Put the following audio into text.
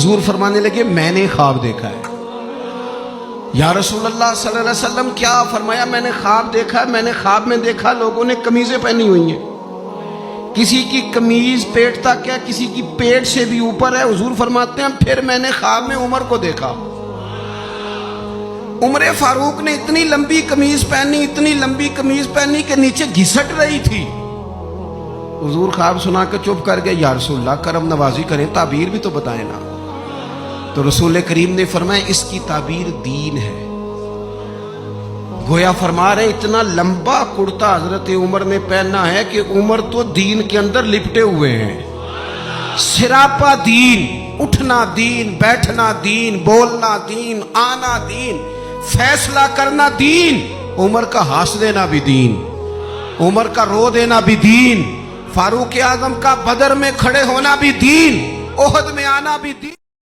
हुजूर फरमाने लगे मैंने ख्वाब देखा है। या रसूल अल्लाह सल्लल्लाहु अलैहि वसल्लम क्या फरमाया? मैंने ख्वाब देखा है। मैंने ख्वाब में देखा लोगों ने कमीजें पहनी हुई हैं, किसी की कमीज पेट तक है, किसी की पेट से भी ऊपर है। हुजूर फरमाते हैं फिर मैंने ख्वाब में उमर को देखा। उमर फारूक ने इतनी लंबी कमीज पहनी, इतनी लंबी कमीज पहनी कि नीचे घिसट रही थी। हुजूर ख्वाब सुना के चुप कर गए। या रसूल अल्लाह करम नवाजी करें, ताबीर भी तो बताएं ना। तो रसूल करीम ने फरमाया इसकी ताबीर दीन है। गोया फरमा रहे इतना लंबा कुर्ता हजरत उमर ने पहना है कि उमर तो दीन के अंदर लिपटे हुए हैं। सिरापा दीन, उठना दीन, बैठना दीन, बोलना दीन, आना दीन, फैसला करना दीन। उमर का हंस देना भी दीन, उमर का रो देना भी दीन, फारूक आजम का बदर में खड़े होना भी दीन, ओहद में आना भी दीन।